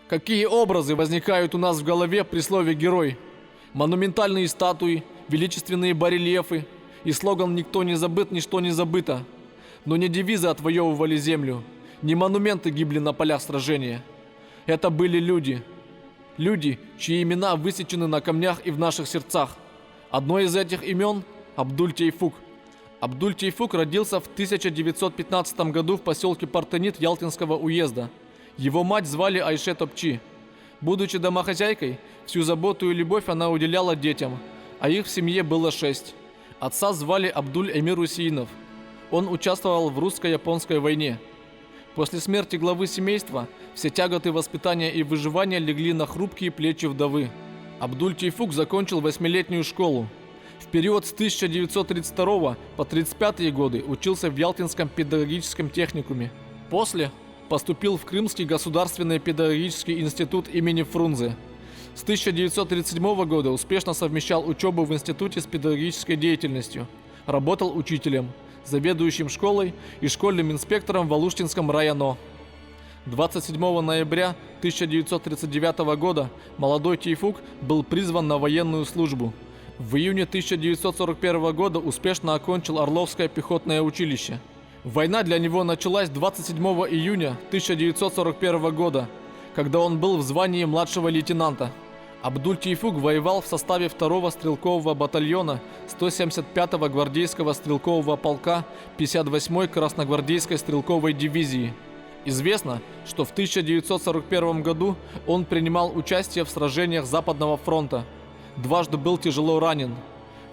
Какие образы возникают у нас в голове при слове «герой»? Монументальные статуи, величественные барельефы и слоган «Никто не забыт, ничто не забыто». Но не девизы отвоевывали землю, не монументы гибли на полях сражения. Это были люди. Люди, чьи имена высечены на камнях и в наших сердцах. Одно из этих имен – Абдуль-Тейфук. Абдуль-Тейфук родился в 1915 году в поселке Партенит Ялтинского уезда. Его мать звали Айше Топчи. Будучи домохозяйкой, всю заботу и любовь она уделяла детям, а их в семье было 6. Отца звали Абдуль-Эмир Усейнов. Он участвовал в русско-японской войне. После смерти главы семейства все тяготы воспитания и выживания легли на хрупкие плечи вдовы. Абдуль-Тейфук закончил 8-летнюю школу. В период с 1932 по 1935 годы учился в Ялтинском педагогическом техникуме. После поступил в Крымский государственный педагогический институт имени Фрунзе. С 1937 года успешно совмещал учебу в институте с педагогической деятельностью. Работал учителем, заведующим школой и школьным инспектором в Алуштинском районе. 27 ноября 1939 года молодой Тейфук был призван на военную службу. В июне 1941 года успешно окончил Орловское пехотное училище. Война для него началась 27 июня 1941 года, когда он был в звании младшего лейтенанта. Абдуль-Тейфук воевал в составе 2-го стрелкового батальона 175-го гвардейского стрелкового полка 58-й красногвардейской стрелковой дивизии. Известно, что в 1941 году он принимал участие в сражениях Западного фронта. Дважды был тяжело ранен.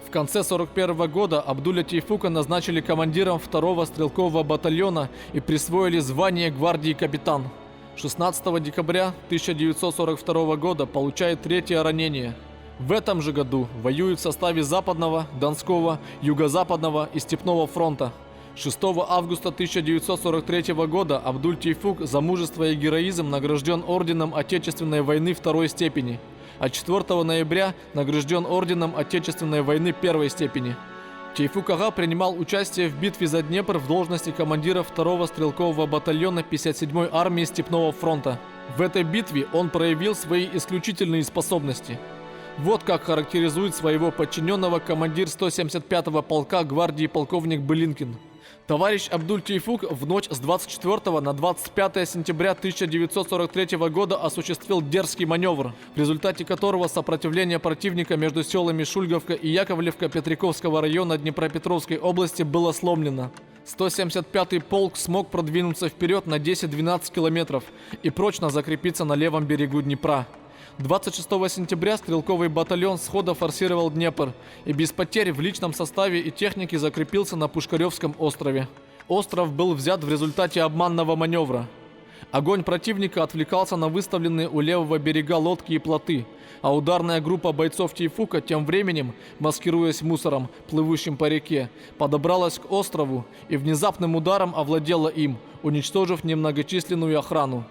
В конце 1941 года Абдуля Тейфука назначили командиром 2-го стрелкового батальона и присвоили звание гвардии капитан. 16 декабря 1942 года получает 3-е ранение. В этом же году воюет в составе Западного, Донского, Юго-Западного и Степного фронта. 6 августа 1943 года Абдуль-Тейфук за мужество и героизм награжден орденом Отечественной войны 2-й степени, а 4 ноября награжден орденом Отечественной войны 1-й степени. Тейфук Ага принимал участие в битве за Днепр в должности командира 2-го стрелкового батальона 57-й армии Степного фронта. В этой битве он проявил свои исключительные способности. Вот как характеризует своего подчиненного командир 175-го полка гвардии полковник Былинкин. Товарищ Абдуль-Тейфук в ночь с 24 на 25 сентября 1943 года осуществил дерзкий маневр, в результате которого сопротивление противника между селами Шульговка и Яковлевка Петриковского района Днепропетровской области было сломлено. 175-й полк смог продвинуться вперед на 10-12 километров и прочно закрепиться на левом берегу Днепра. 26 сентября стрелковый батальон схода форсировал Днепр и без потерь в личном составе и технике закрепился на Пушкаревском острове. Остров был взят в результате обманного маневра. Огонь противника отвлекался на выставленные у левого берега лодки и плоты, а ударная группа бойцов Тейфука тем временем, маскируясь мусором, плывущим по реке, подобралась к острову и внезапным ударом овладела им, уничтожив немногочисленную охрану.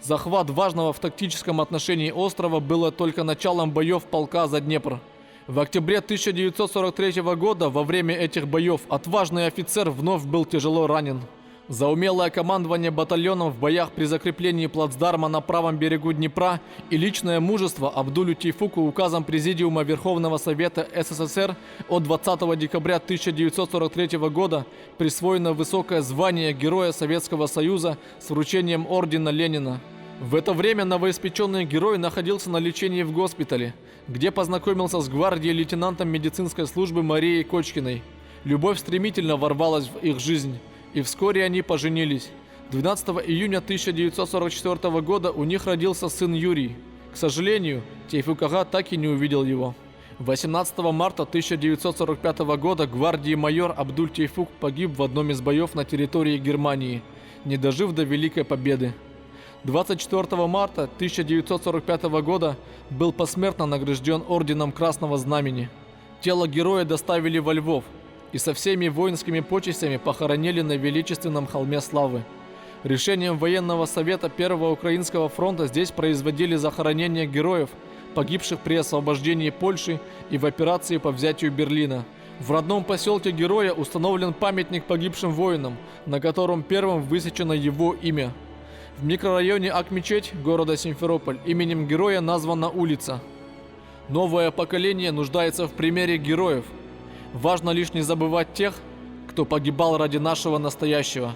Захват важного в тактическом отношении острова было только началом боев полка за Днепр. В октябре 1943 года во время этих боев отважный офицер вновь был тяжело ранен. За умелое командование батальоном в боях при закреплении плацдарма на правом берегу Днепра и личное мужество Абдулю Тейфуку указом Президиума Верховного Совета СССР от 20 декабря 1943 года присвоено высокое звание Героя Советского Союза с вручением ордена Ленина. В это время новоиспеченный герой находился на лечении в госпитале, где познакомился с гвардией лейтенантом медицинской службы Марией Кочкиной. Любовь стремительно ворвалась в их жизнь, и вскоре они поженились. 12 июня 1944 года у них родился сын Юрий. К сожалению, Тейфук Ага так и не увидел его. 18 марта 1945 года гвардии майор Абдуль Тейфук погиб в одном из боев на территории Германии, не дожив до Великой Победы. 24 марта 1945 года был посмертно награжден орденом Красного Знамени. Тело героя доставили во Львов и со всеми воинскими почестями похоронили на величественном холме славы. Решением военного совета Первого Украинского фронта здесь производили захоронение героев, погибших при освобождении Польши и в операции по взятию Берлина. В родном поселке героя установлен памятник погибшим воинам, на котором первым высечено его имя. В микрорайоне Ак-Мечеть города Симферополь именем героя названа улица. Новое поколение нуждается в примере героев. Важно лишь не забывать тех, кто погибал ради нашего настоящего.